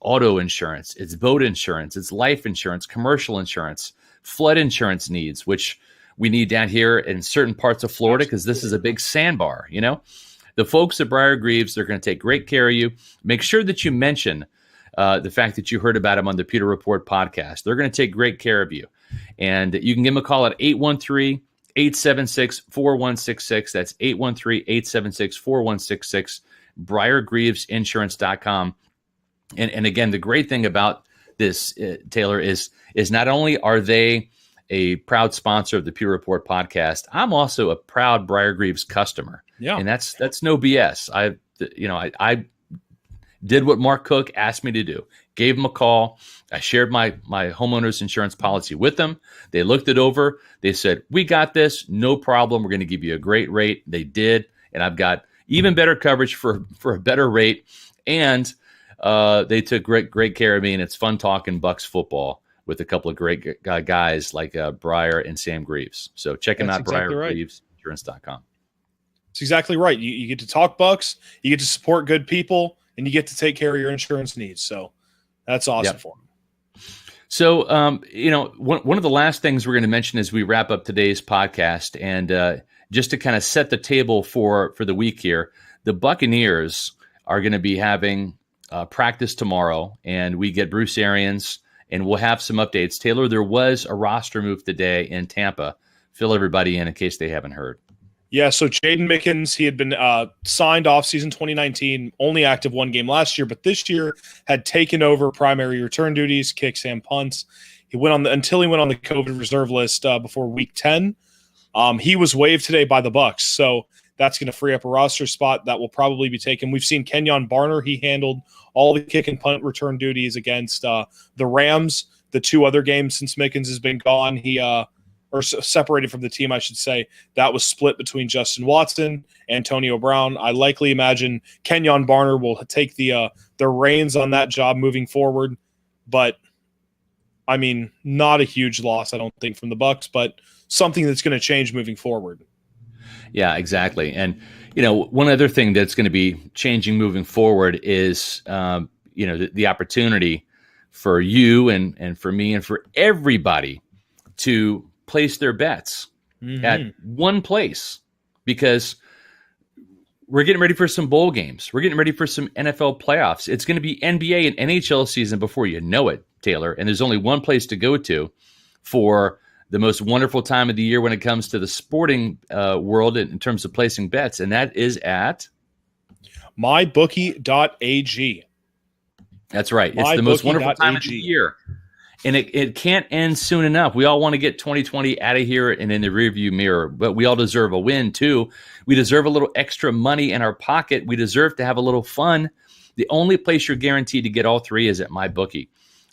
auto insurance, it's boat insurance, it's life insurance, commercial insurance, flood insurance needs, which we need down here in certain parts of Florida because this is a big sandbar, The folks at Brier Greaves, they're going to take great care of you. Make sure that you mention the fact that you heard about them on the Pewter Report podcast. They're going to take great care of you. And you can give them a call at 813-876-4166. That's 813-876-4166, briergreavesinsurance.com. And again, the great thing about this, Taylor, is not only are they a proud sponsor of the Pewter Report podcast, I'm also a proud Brier Greaves customer. Yeah, and that's no BS. I did what Mark Cook asked me to do. Gave him a call. I shared my homeowner's insurance policy with them. They looked it over. They said, "We got this. No problem. We're going to give you a great rate." They did, and I've got even better coverage for a better rate. And they took great care of me, and it's fun talking Bucs football with a couple of great guys like Brier and Sam Greaves. So check them out, exactly briergreavesinsurance.com. It's exactly right. You get to talk Bucs, you get to support good people, and you get to take care of your insurance needs. So that's awesome for them. So, one of the last things we're going to mention as we wrap up today's podcast, and just to kind of set the table for the week here, the Buccaneers are going to be having practice tomorrow, and we get Bruce Arians, and we'll have some updates. Taylor, there was a roster move today in Tampa. Fill everybody in case they haven't heard. Yeah, so Jaden Mickens, he had been signed off season 2019, only active one game last year, but this year had taken over primary return duties, kicks and punts. He went until he went on the COVID reserve list before week 10. He was waived today by the Bucs, so that's going to free up a roster spot that will probably be taken. We've seen Kenyon Barner. He handled all the kick and punt return duties against the Rams. The two other games since Mickens has been gone, he or separated from the team, I should say, that was split between Justin Watson, Antonio Brown. I likely imagine Kenyon Barner will take the reins on that job moving forward. But, I mean, not a huge loss, I don't think, from the Bucs, but something that's going to change moving forward. Yeah, exactly. And, one other thing that's going to be changing moving forward is, the opportunity for you and for me and for everybody to place their bets at one place, because we're getting ready for some bowl games. We're getting ready for some NFL playoffs. It's going to be NBA and NHL season before you know it, Taylor. And there's only one place to go to for the most wonderful time of the year when it comes to the sporting world in terms of placing bets, and that is at MyBookie.ag. That's right. It's the most wonderful time of the year. And it can't end soon enough. We all want to get 2020 out of here and in the rearview mirror, but we all deserve a win too. We deserve a little extra money in our pocket. We deserve to have a little fun. The only place you're guaranteed to get all three is at MyBookie.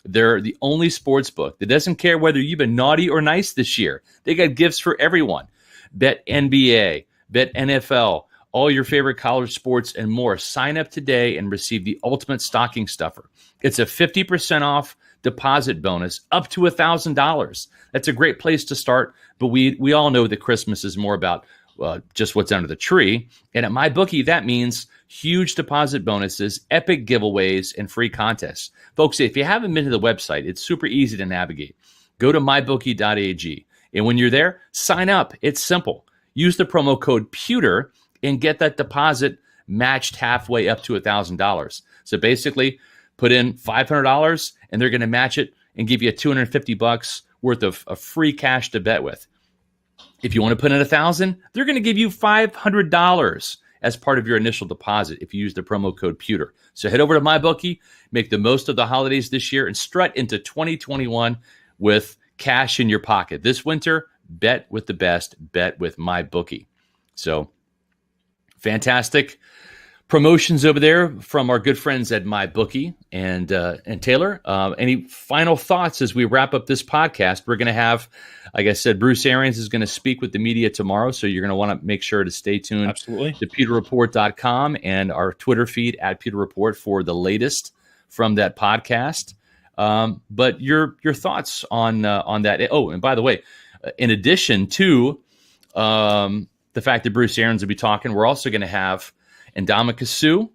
They're the only sports book that doesn't care whether you've been naughty or nice this year. They got gifts for everyone. Bet NBA, bet NFL, all your favorite college sports, and more. Sign up today and receive the ultimate stocking stuffer. It's a 50% off deposit bonus up to $1,000. That's a great place to start, but we all know that Christmas is more about just what's under the tree. And at MyBookie, that means huge deposit bonuses, epic giveaways, and free contests. Folks, if you haven't been to the website, it's super easy to navigate. Go to mybookie.ag. And when you're there, sign up. It's simple. Use the promo code PEWTER and get that deposit matched halfway up to $1,000. So basically, put in $500 and they're going to match it and give you $250 worth of free cash to bet with. If you want to put in $1,000, they're going to give you $500 as part of your initial deposit if you use the promo code PEWTER. So head over to MyBookie, make the most of the holidays this year, and strut into 2021 with cash in your pocket. This winter, bet with the best, bet with MyBookie. So fantastic promotions over there from our good friends at MyBookie. And Taylor, any final thoughts as we wrap up this podcast? We're going to have, like I said, Bruce Arians is going to speak with the media tomorrow, so you're going to want to make sure to stay tuned. Absolutely. To pewterreport.com and our Twitter feed at pewterreport for the latest from that podcast. But your thoughts on that? Oh, and by the way, in addition to the fact that Bruce Arians will be talking, we're also going to have Ndamukong Suh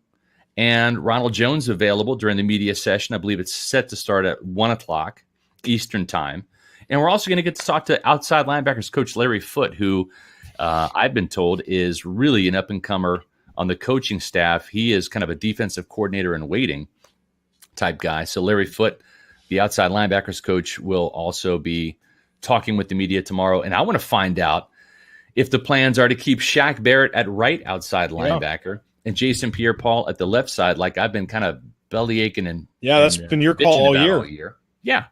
and Ronald Jones available during the media session. I believe it's set to start at 1 o'clock Eastern time. And we're also going to get to talk to outside linebackers coach Larry Foote, who I've been told is really an up-and-comer on the coaching staff. He is kind of a defensive coordinator in waiting type guy. So Larry Foote, the outside linebackers coach, will also be talking with the media tomorrow. And I want to find out if the plans are to keep Shaq Barrett at right outside linebacker and Jason Pierre-Paul at the left side, like I've been kind of belly aching and that's been your call all year. Yeah.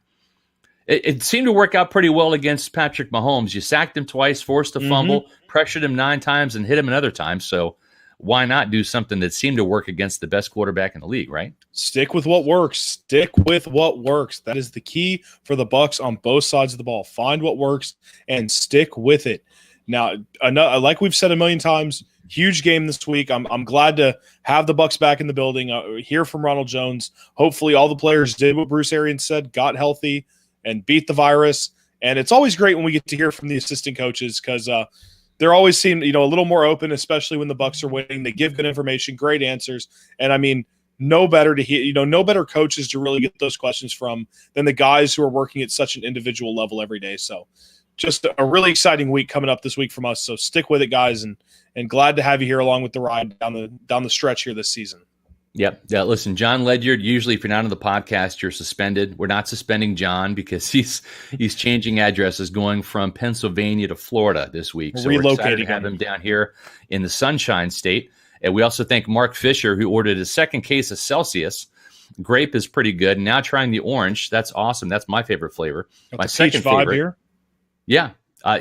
It seemed to work out pretty well against Patrick Mahomes. You sacked him twice, forced a fumble, pressured him 9 times, and hit him another time. So why not do something that seemed to work against the best quarterback in the league, right? Stick with what works. Stick with what works. That is the key for the Bucs on both sides of the ball. Find what works and stick with it. Now, like we've said a million times, huge game this week. I'm glad to have the Bucs back in the building. Hear from Ronald Jones. Hopefully, all the players did what Bruce Arians said, got healthy, and beat the virus. And it's always great when we get to hear from the assistant coaches because they're always seem a little more open, especially when the Bucs are winning. They give good information, great answers, and I mean, no better to hear. No better coaches to really get those questions from than the guys who are working at such an individual level every day. So. Just a really exciting week coming up this week from us. So stick with it, guys, and glad to have you here along with the ride down the stretch here this season. Yep. Yeah. Listen, John Ledyard, usually if you're not on the podcast, you're suspended. We're not suspending John because he's changing addresses, going from Pennsylvania to Florida this week. So we're excited to have him down here in the Sunshine State. And we also thank Mark Fisher, who ordered his second case of Celsius. Grape is pretty good. Now trying the orange. That's awesome. That's my favorite flavor. Got my the second peach vibe favorite. Here. Yeah.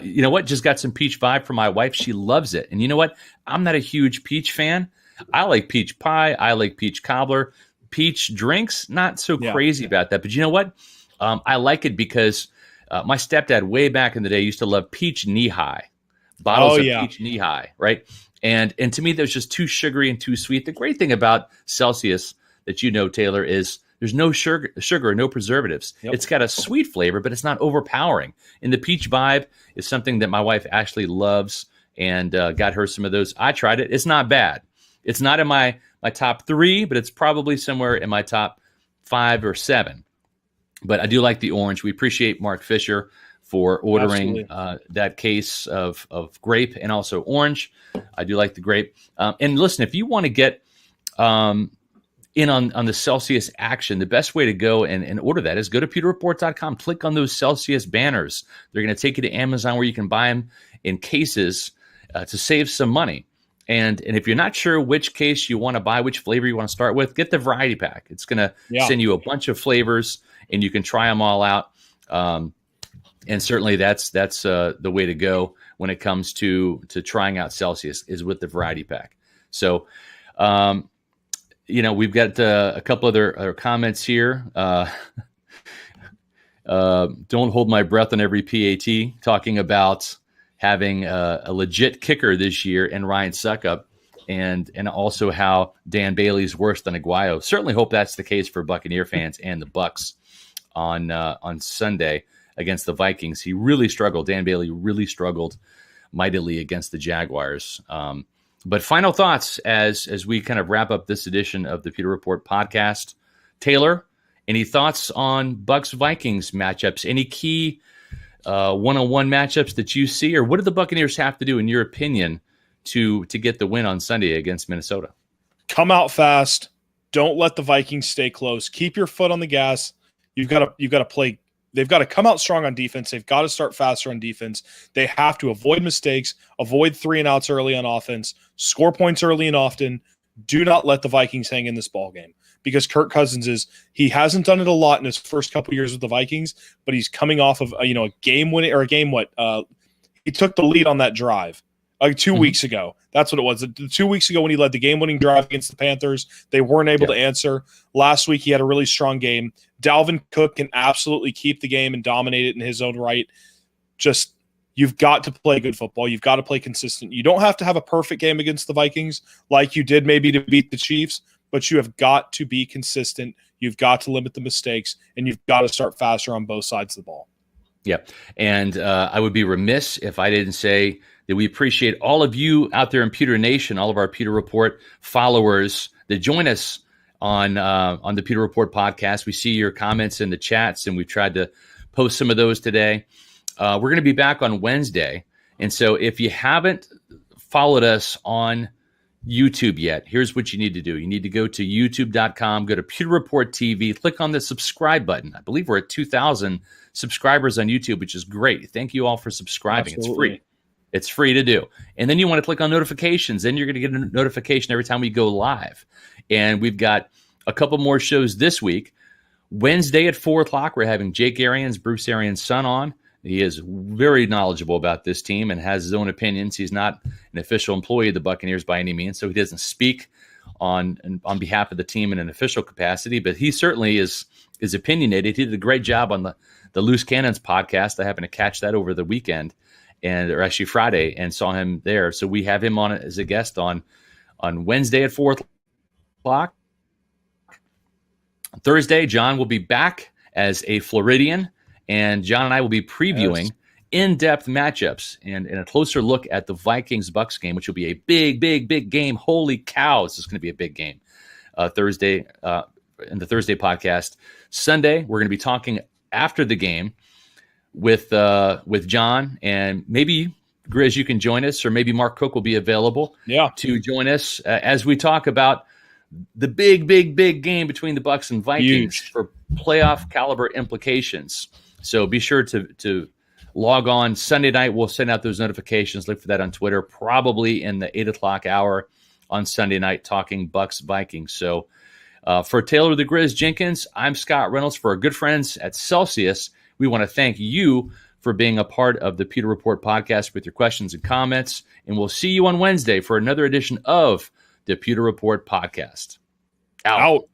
You know what? Just got some peach vibe from my wife. She loves it. And you know what? I'm not a huge peach fan. I like peach pie. I like peach cobbler. Peach drinks, not so crazy about that. But you know what? I like it because my stepdad way back in the day used to love peach knee-high. Bottles of peach knee-high, right? And to me, that was just too sugary and too sweet. The great thing about Celsius that you know, Taylor, is there's no sugar, no preservatives. Yep. It's got a sweet flavor, but it's not overpowering. And the peach vibe is something that my wife Ashley loves, and got her some of those. I tried it. It's not bad. It's not in my top 3, but it's probably somewhere in my top 5 or 7. But I do like the orange. We appreciate Mark Fisher for ordering that case of grape and also orange. I do like the grape. And listen, if you want to get in on the Celsius action, the best way to go and order that is go to pewterreport.com. Click on those Celsius banners. They're going to take you to Amazon where you can buy them in cases to save some money. And if you're not sure which case you want to buy, which flavor you want to start with, get the variety pack. It's going to send you a bunch of flavors, and you can try them all out. And certainly that's the way to go when it comes to trying out Celsius is with the variety pack. So, we've got a couple other comments here. Don't hold my breath on every PAT, talking about having a legit kicker this year in Ryan Suckup. and also how Dan Bailey's worse than Aguayo. Certainly hope that's the case for Buccaneer fans and the Bucs on Sunday against the Vikings. He really struggled. Dan Bailey really struggled mightily against the Jaguars. But final thoughts as we kind of wrap up this edition of the Pewter Report podcast. Taylor, any thoughts on Bucs Vikings matchups? Any key one-on-one matchups that you see, or what do the Buccaneers have to do, in your opinion, to get the win on Sunday against Minnesota? Come out fast. Don't let the Vikings stay close. Keep your foot on the gas. You've got to play. They've got to come out strong on defense. They've got to start faster on defense. They have to avoid mistakes, avoid 3-and-outs early on offense, score points early and often. Do not let the Vikings hang in this ball game, because Kirk Cousins he hasn't done it a lot in his first couple years with the Vikings, but he's coming off of a game winning or a game he took the lead on that drive 2 weeks ago. That's what it was. 2 weeks ago when he led the game-winning drive against the Panthers, they weren't able to answer. Last week he had a really strong game. Dalvin Cook can absolutely keep the game and dominate it in his own right. Just, you've got to play good football. You've got to play consistent. You don't have to have a perfect game against the Vikings like you did maybe to beat the Chiefs, but you have got to be consistent. You've got to limit the mistakes, and you've got to start faster on both sides of the ball. Yeah, and I would be remiss if I didn't say that we appreciate all of you out there in Pewter Nation, all of our Pewter Report followers that join us on the Pewter Report podcast. We see your comments in the chats, and we've tried to post some of those today. We're going to be back on Wednesday, and so if you haven't followed us on YouTube yet, here's what you need to do. You need to go to youtube.com, go to Pewter Report TV, click on the subscribe button. I believe we're at 2,000 subscribers on YouTube, which is great. Thank you all for subscribing. Absolutely. It's free. It's free to do. And then you want to click on notifications. Then you're going to get a notification every time we go live. And we've got a couple more shows this week. Wednesday at 4 o'clock, we're having Jake Arians, Bruce Arians' son, on. He is very knowledgeable about this team and has his own opinions. He's not an official employee of the Buccaneers by any means, so he doesn't speak on behalf of the team in an official capacity, but he certainly is opinionated. He did a great job on the Loose Cannons podcast. I happened to catch that over the weekend, or actually Friday, and saw him there. So we have him on as a guest on Wednesday at 4 o'clock. Thursday, John will be back as a Floridian, and John and I will be previewing in-depth matchups and a closer look at the Vikings-Bucs game, which will be a big, big, big game. Holy cow, this is going to be a big game. Thursday, in the Thursday podcast. Sunday, we're going to be talking after the game with John, and maybe Grizz, you can join us, or maybe Mark Cook will be available to join us as we talk about the big, big, big game between the Bucs and Vikings for playoff caliber implications. So be sure to log on Sunday night. We'll send out those notifications. Look for that on Twitter, probably in the 8 o'clock hour on Sunday night, talking Bucs Vikings. So for Taylor the Grizz Jenkins, I'm Scott Reynolds. For our good friends at Celsius, we want to thank you for being a part of the Pewter Report podcast with your questions and comments. And we'll see you on Wednesday for another edition of the Pewter Report podcast. Out.